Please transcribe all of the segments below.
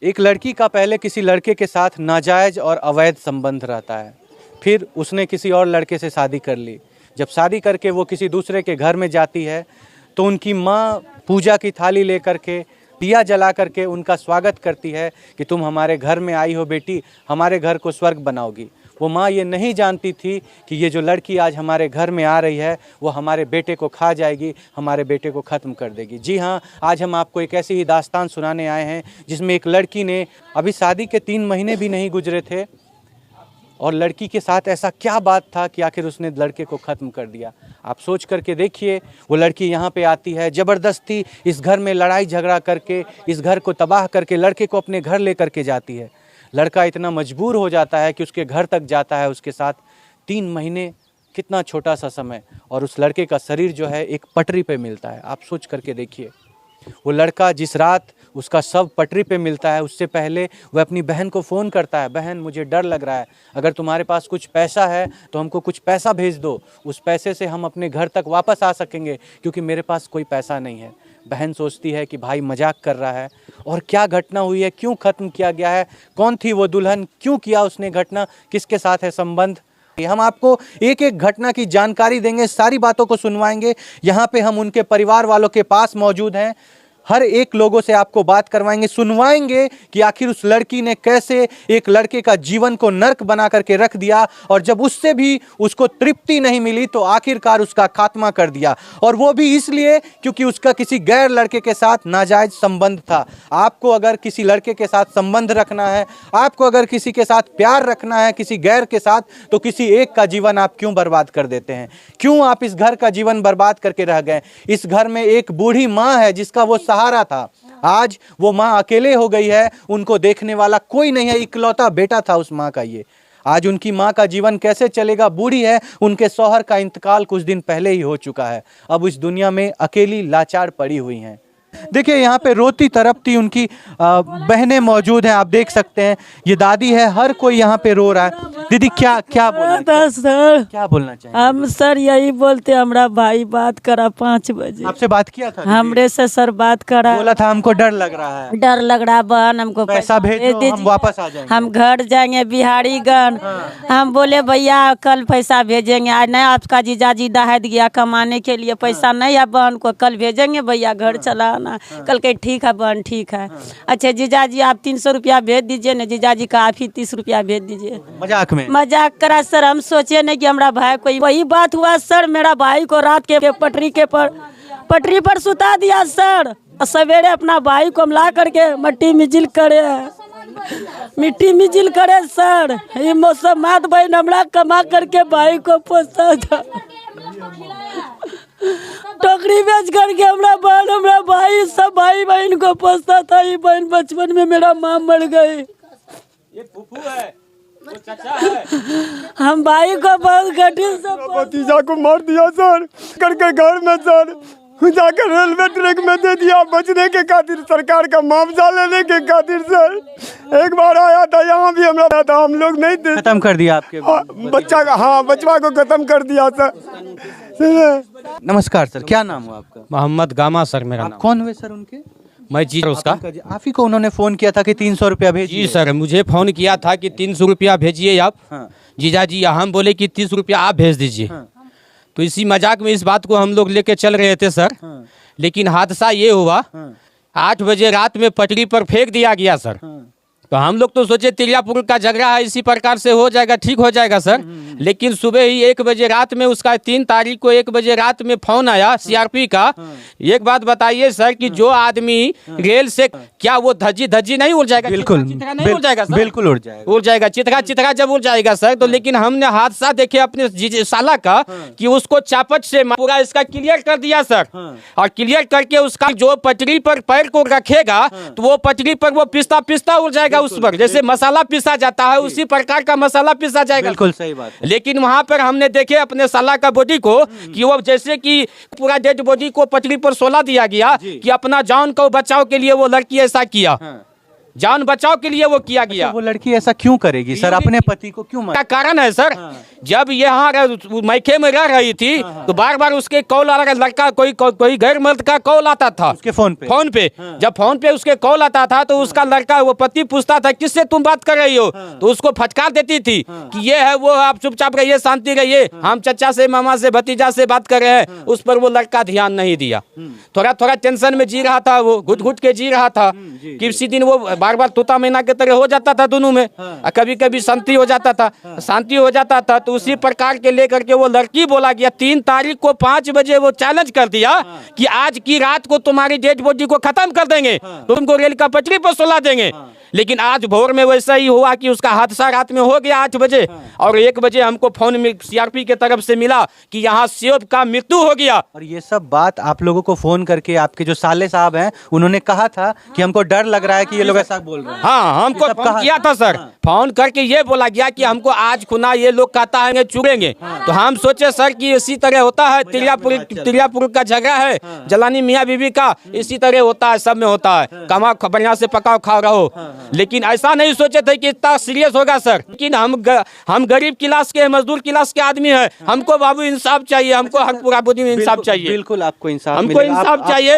एक लड़की का पहले किसी लड़के के साथ नाजायज़ और अवैध संबंध रहता है, फिर उसने किसी और लड़के से शादी कर ली। जब शादी करके वो किसी दूसरे के घर में जाती है तो उनकी माँ पूजा की थाली लेकर के दिया जला करके उनका स्वागत करती है कि तुम हमारे घर में आई हो बेटी, हमारे घर को स्वर्ग बनाओगी। वो माँ ये नहीं जानती थी कि ये जो लड़की आज हमारे घर में आ रही है वो हमारे बेटे को खा जाएगी, हमारे बेटे को ख़त्म कर देगी। जी हाँ, आज हम आपको एक ऐसी ही दास्तान सुनाने आए हैं जिसमें एक लड़की ने, अभी शादी के 3 महीने भी नहीं गुजरे थे, और लड़की के साथ ऐसा क्या बात था कि आखिर उसने लड़के को ख़त्म कर दिया। आप सोच करके देखिए, वो लड़की यहाँ पे आती है, ज़बरदस्ती इस घर में लड़ाई झगड़ा करके, इस घर को तबाह करके लड़के को अपने घर ले करके जाती है। लड़का इतना मजबूर हो जाता है कि उसके घर तक जाता है उसके साथ। 3 महीने कितना छोटा सा समय, और उस लड़के का शरीर जो है एक पटरी पे मिलता है। आप सोच करके देखिए, वो लड़का जिस रात उसका शव पटरी पे मिलता है, उससे पहले वह अपनी बहन को फ़ोन करता है, बहन मुझे डर लग रहा है, अगर तुम्हारे पास कुछ पैसा है तो हमको कुछ पैसा भेज दो, उस पैसे से हम अपने घर तक वापस आ सकेंगे, क्योंकि मेरे पास कोई पैसा नहीं है। बहन सोचती है कि भाई मजाक कर रहा है, और क्या घटना हुई है, क्यों ख़त्म किया गया है, कौन थी वो दुल्हन, क्यों किया उसने घटना, किसके साथ है संबंध। हम आपको एक एक घटना की जानकारी देंगे, सारी बातों को सुनवाएंगे। यहाँ पे हम उनके परिवार वालों के पास मौजूद हैं, हर एक लोगों से आपको बात करवाएंगे, सुनवाएंगे कि आखिर उस लड़की ने कैसे एक लड़के का जीवन को नर्क बना करके रख दिया, और जब उससे भी उसको तृप्ति नहीं मिली तो आखिरकार उसका खात्मा कर दिया, और वो भी इसलिए क्योंकि उसका किसी गैर लड़के के साथ नाजायज संबंध था। आपको अगर किसी लड़के के साथ संबंध रखना है, आपको अगर किसी के साथ प्यार रखना है किसी गैर के साथ, तो किसी एक का जीवन आप क्यों बर्बाद कर देते हैं? क्यों आप इस घर का जीवन बर्बाद करके रह गए? इस घर में एक बूढ़ी माँ है जिसका वो सहारा था, आज वो माँ अकेले हो गई है, उनको देखने वाला कोई नहीं है, इकलौता बेटा था उस माँ का ये। आज उनकी माँ का जीवन कैसे चलेगा? बूढ़ी है, उनके शौहर का इंतकाल कुछ दिन पहले ही हो चुका है, अब इस दुनिया में अकेली लाचार पड़ी हुई हैं। देखिए यहाँ पे रोती तड़पती उनकी बहनें मौजूद हैं, आप देख सकते हैं, ये दादी है, हर कोई यहाँ पे रो रहा है। दीदी क्या बोलना सर, क्या बोलना चाहिए? हम सर यही बोलते, हमारा भाई बात करा 5 बजे, आपसे बात किया था? हमरे से सर बात करा, बोला था हमको डर लग रहा है, डर लग रहा बहन, हमको पैसा भेज दो, हम वापस आ जाएंगे, हम घर जाएंगे बिहारीगंज। हम बोले भैया कल पैसा भेजेंगे, आज नहीं, आपका जीजाजी दहाड़ गया कमाने के लिए, पैसा नहीं है बहन को, कल भेजेंगे भैया, घर चला आना। कल के ठीक है बहन, ठीक है। अच्छा जीजाजी आप 300 रुपया भेज दीजिए ना, जीजाजी का आप ही 30 रुपया भेज दीजिए। मजाक करा सर, हम सोचे नहीं कि हमारा भाई कोई, वही बात हुआ सर, मेरा भाई को रात के पटरी पर सुता दिया सर, सवेरे अपना भाई को ला करके मिट्टी मिजिल करे सर। ये मौसम मात बहन हमरा कमा करके भाई को पोसा था, टोकरी बेच करके हमरा बहन हमरा भाई सब भाई बहन को पोसता था। ये बहन बचपन में मेरा माँ मर गई, ये फूफू है, वो चाचा है। हम भाई को बहुत कठिन से भतीजा को मार दिया सर, करके घर में सर जाकर रेलवे ट्रैक में दे दिया, बचने के खातिर, सरकार का मुआवजा लेने के खातिर सर। एक बार आया था यहाँ भी हमारा था, हम लोग नहीं थे, खत्म कर दिया आपके बच्चा का, हाँ बचवा को खत्म कर दिया सर। नमस्कार सर, क्या नाम हुआ आपका? मोहम्मद गामा सर मेरा आप नाम। कौन हुए सर उनके? मैं जी उसका। आप ही को उन्होंने फोन किया था कि 300 रुपया भेजिए? जी सर, मुझे फोन किया था कि 300 रुपया भेजिए आप। हाँ। जीजाजी हम बोले कि 30 रुपया आप भेज दीजिए। हाँ। तो इसी मजाक में इस बात को हम लोग लेके चल रहे थे सर। हाँ। लेकिन हादसा ये हुआ, 8 बजे रात में पटरी पर फेंक दिया गया सर। तो हम लोग तो सोचे तिरियापुर का झगड़ा है, इसी प्रकार से हो जाएगा, ठीक हो जाएगा सर। लेकिन सुबह ही 1 बजे रात में, उसका 3 तारीख को 1 बजे रात में फोन आया सीआरपी का। एक बात बताइए सर कि जो आदमी रेल से, क्या वो धज्जी नहीं उड़ जाएगा? बिल्कुल नहीं उड़ जाएगा सर, बिल्कुल उड़ जाएगा, चित्रा जब उड़ जाएगा सर। तो लेकिन हमने हादसा देखे अपने साला का कि उसको चापच से पूरा इसका क्लियर कर दिया सर। और क्लियर करके उसका जो पटरी पर पैर को रखेगा तो वो पटरी पर वो पिस्ता उड़ जाएगा उस पर, जैसे मसाला पिसा जाता है उसी प्रकार का मसाला पिसा जाएगा। बिल्कुल सही बात है। लेकिन वहां पर हमने देखे अपने साला का बॉडी को कि वो जैसे कि पूरा डेड बॉडी को पटरी पर सोला दिया गया कि अपना जान को बचाव के लिए वो लड़की ऐसा किया। जान बचाव के लिए वो किया गया। वो लड़की ऐसा क्यों करेगी सर, अपने पति को क्यों क्या कारण है सर? जब ये यहाँ मैके में रह रही थी तो बार बार उसके कॉल आ रहा, लड़का कोई गैर मर्द का कॉल आता था उसके फोन पे। जब फोन पे उसके कॉल आता था तो उसका लड़का वो पति पूछता था किससे तुम बात कर रही हो, तो उसको फटकार देती थी कि ये है वो, आप चुपचाप रहिए, शांति रहिए, हम चचा से, मामा से, भतीजा से बात कर रहे हैं। उस पर वो लड़का ध्यान नहीं दिया, थोड़ा थोड़ा टेंशन में जी रहा था, वो घुट घुट के जी रहा था। किसी दिन वो बार बार तोता मैना के तरह हो जाता था दोनों में, कभी कभी शांति हो जाता था। तो उसी प्रकार के लेकर के वो लड़की बोला गया 3 तारीख को 5 बजे वो चैलेंज कर दिया कि आज की रात को तुम्हारी डेड बॉडी को खत्म कर देंगे, तुमको रेल का पटरी पर सुला देंगे। लेकिन आज भोर में वैसा ही हुआ कि उसका हादसा रात में हो गया 8 बजे, और 1 बजे हमको फोन में सीआरपी के तरफ से मिला कि यहाँ शिव का मृत्यु हो गया। और ये सब बात आप लोगों को फोन करके आपके जो साले साहब हैं उन्होंने कहा था कि हमको डर लग रहा है कि ये लोग ऐसा बोल रहे हैं। हाँ, हमको फोन किया था सर, फोन करके ये बोला गया कि हमको आज खुना ये लोग कहता है चुरेंगे। तो हम सोचे सर कि इसी तरह होता है, तिरियापुर का झगड़ा है, जलानी मियाँ बीबी का, इसी तरह होता है, सब में होता है, कमा बढ़िया से पकाओ खा रहो। लेकिन ऐसा नहीं सोचे थे कि इतना सीरियस होगा सर। लेकिन हम गरीब क्लास के, मजदूर क्लास के आदमी हैं, हमको बाबू इंसाफ चाहिए, हमको हक पूरा बुद्धि में इंसाफ चाहिए। बिल्कुल आपको इंसाफ हमको इंसाफ चाहिए।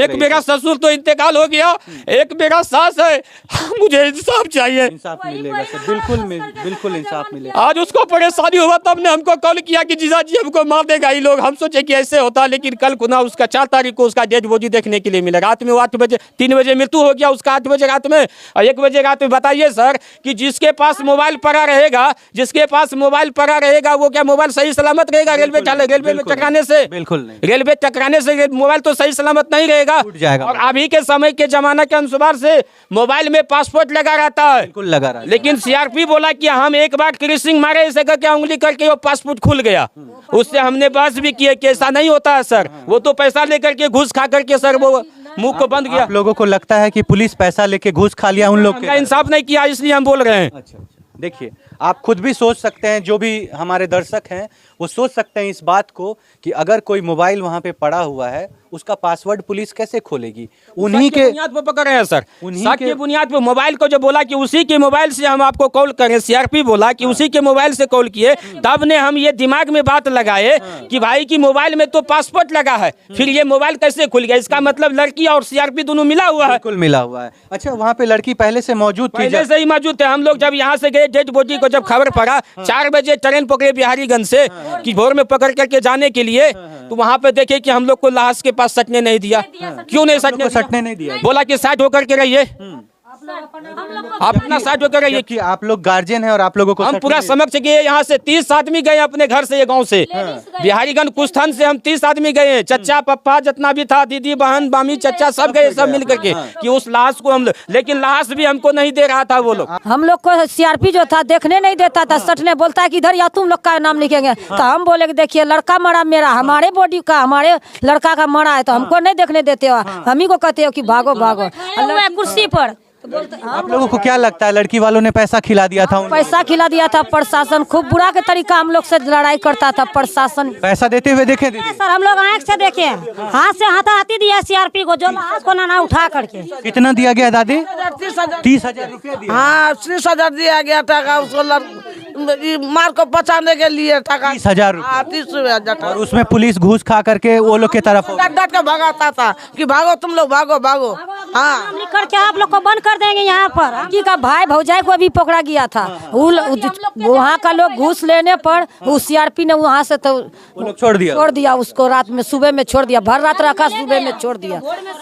एक मेरा ससुर तो इंतकाल हो गया, एक मेरा सास है, मुझे इंसाफ चाहिए। इंसाफ मिलेगा सर, बिल्कुल इंसाफ मिलेगा। आज उसको परेशानी हुआ तब ने हमको कॉल किया कि जीजा जी हमको मार देगा ये लोग। हम सोचे कि ऐसे होता, लेकिन कल खुना उसका 4 तारीख को उसका डेड बॉडी देखने के लिए मिला। रात में वो 8 बजे 3 बजे मृत्यु हो गया उसका, 8 बजे रात में। और 1 बजे रात में बताइए सर कि जिसके पास मोबाइल पड़ा रहेगा वो क्या मोबाइल सही सलामत रहेगा? रेलवे में टकराने से बिल्कुल नहीं, रेलवे टकराने से मोबाइल तो सही सलामत नहीं रहेगा। और अभी के समय के जमाना के अनुसार से मोबाइल में पासपोर्ट लगा रहता है, बिल्कुल लगा रहा है। लेकिन सीआरपी बोला कि हम एक बार क्रिसिंग मारे ऐसे करके उंगली करके वो पासपोर्ट खुल गया। उससे हमने बहस भी किया कि ऐसा नहीं होता है सर, वो तो पैसा लेकर के घूस खा करके सर वो मुंह को बंद किया। आप लोगों को लगता है कि पुलिस पैसा लेके घूस खा लिया उन लोग का इंसाफ नहीं किया, इसलिए हम बोल रहे हैं। अच्छा, देखिए आप खुद भी सोच सकते हैं, जो भी हमारे दर्शक हैं वो सोच सकते हैं इस बात को कि अगर कोई मोबाइल वहाँ पे पड़ा हुआ है उसका पासवर्ड पुलिस कैसे खोलेगी? उन्हीं के बुनियाद पर पकड़ रहे हैं सर, शक के बुनियाद पे मोबाइल को जो बोला कि उसी के मोबाइल से हम आपको कॉल करें, सीआरपी बोला कि उसी के मोबाइल से कॉल किए, तब ने हम ये दिमाग में बात लगाए कि भाई की मोबाइल में तो पासपोर्ट लगा है, फिर ये मोबाइल कैसे खुल गया? इसका मतलब लड़की और सीआरपी दोनों मिला हुआ है। बिल्कुल मिला हुआ है। अच्छा, वहाँ पे लड़की पहले से मौजूद थी? पहले से ही मौजूद थे। हम लोग जब यहाँ से गए डेड बॉडी को जब खबर पड़ा 4 बजे ट्रेन पकड़े बिहारीगंज से कि भोर में पकड़ करके जाने के लिए, तो वहाँ पे देखे कि हम लोग को लाश के पास सटने नहीं दिया। क्यों नहीं सटने नहीं दिया? बोला कि साइड होकर के रहिए, आप अपना साइड होकर रहिए। कि आप लोग गार्जियन हैं और आप लोगों को हम पूरा समक्ष गए, यहाँ से 30 आदमी गए अपने घर से, ये गांव से बिहारीगंज कुस्थान से हम 30 आदमी गए, चचा पप्पा जितना भी था, दीदी बहन मामी चचा सब गए, सब मिल करके कि उस लाश को हम, लेकिन लाश भी हमको नहीं दे रहा था वो लोग। हम लोग को सीआरपी जो था देखने नहीं देता था, सटने बोलता है कि इधर या तुम लोग का नाम लिखेंगे, तो हम बोले कि देखिए लड़का मरा मेरा, हमारे बॉडी का, हमारे लड़का का मरा है, तो हमको नहीं देखने देते हो, हम ही को कहते हो कि भागो भागो कुर्सी पर। आप लोगों को क्या लगता है लड़की वालों ने पैसा खिला दिया था? पैसा खिला दिया था, प्रशासन खूब बुरा के तरीका हम लोग से लड़ाई करता था। प्रशासन पैसा देते हुए देखे दीदी? सर हम लोग आँख से देखे, हाथ से हाथाहाथी दिया सीआरपी को, जो लाश को ना उठा करके। कितना दिया गया दादी? 30,000 रुपया दिया। हाँ 30,000 दिया गया था उसको मार को बचाने के लिए। 30,000 रुपया? 30,000। और उसमें पुलिस घूस खा करके वो लोग की तरफ डट के भगाता था कि भागो तुम लोग, भागो भागो। हाँ लिख करके आप लोग को बंद कर देंगे यहाँ पर। लड़की का भाई भौजाई को भी पकड़ा गया था, वहाँ का लोग घूस लेने पर उस सीआरपी ने वहाँ से तो छोड़ दिया उसको, रात में सुबह में छोड़ दिया, भर रात रखा, सुबह में छोड़ दिया।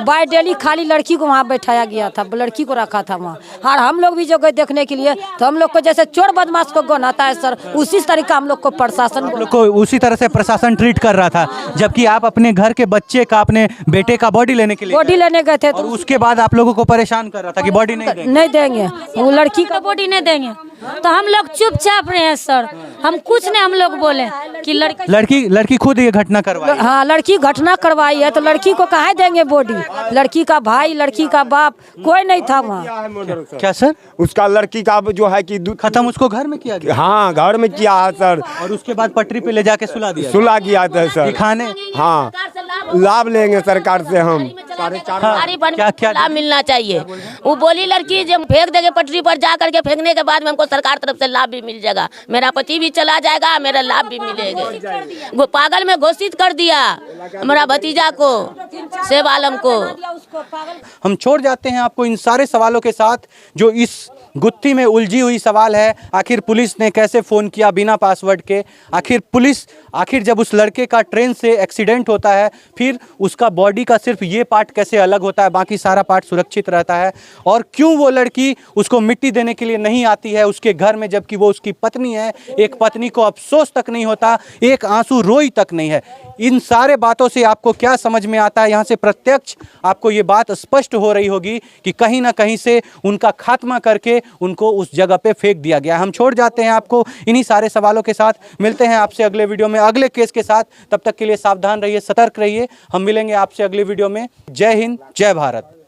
बाय डेली खाली लड़की को वहाँ बैठाया गया था, लड़की को रखा था वहाँ। और हम लोग भी जो गए देखने के लिए, तो हम लोग को जैसे चोर बदमाश को गनाता है सर, उसी तरीका हम लोग को प्रशासन को उसी तरह से प्रशासन ट्रीट कर रहा था, जबकि आप अपने घर के बच्चे का, अपने बेटे का बॉडी लेने के लिए गए थे, और उसके बाद आप लोगों को परेशान कर रहा था कि बॉडी नहीं देंगे, वो लड़की का बॉडी नहीं देंगे। तो हम लोग चुपचाप रहे हैं सर, हम कुछ नहीं हम लोग बोले कि लड़की खुद ये घटना करवाई। हाँ लड़की घटना करवाई है, तो लड़की को कहाँ देंगे बॉडी? लड़की का भाई, लड़की का बाप कोई नहीं था वहाँ। क्या सर? उसका लड़की का जो है कि खत्म उसको घर में किया गया? हाँ घर में किया है सर, और उसके बाद पटरी पे ले जाके सुला दिया गया था सर दिखाने। हाँ लाभ लेंगे सरकार से हम। सरकारी फंड क्या- क्या- में लाभ मिलना चाहिए। वो बोली लड़की जब फेंक देंगे पटरी पर जा करके, फेंकने के बाद में हमको सरकार तरफ से लाभ भी मिल जाएगा, मेरा पति भी चला जाएगा, मेरा लाभ भी मिलेगा। वो पागल में घोषित कर दिया हमारा भतीजा को, सेब आलम को। हम छोड़ जाते हैं आपको इन सारे सवालों के साथ जो इस गुत्थी में उलझी हुई सवाल है। आखिर पुलिस ने कैसे फ़ोन किया बिना पासवर्ड के, आखिर जब उस लड़के का ट्रेन से एक्सीडेंट होता है फिर उसका बॉडी का सिर्फ ये पार्ट कैसे अलग होता है, बाकी सारा पार्ट सुरक्षित रहता है, और क्यों वो लड़की उसको मिट्टी देने के लिए नहीं आती है उसके घर में, जबकि वो उसकी पत्नी है। एक पत्नी को अफसोस तक नहीं होता, एक आंसू रोई तक नहीं है। इन सारे बातों से आपको क्या समझ में आता है? यहाँ से प्रत्यक्ष आपको ये बात स्पष्ट हो रही होगी कि कहीं ना कहीं से उनका खात्मा करके उनको उस जगह पे फेंक दिया गया। हम छोड़ जाते हैं आपको इन्हीं सारे सवालों के साथ। मिलते हैं आपसे अगले वीडियो में अगले केस के साथ। तब तक के लिए सावधान रहिए, सतर्क रहिए। हम मिलेंगे आपसे अगले वीडियो में। जय हिंद, जय भारत।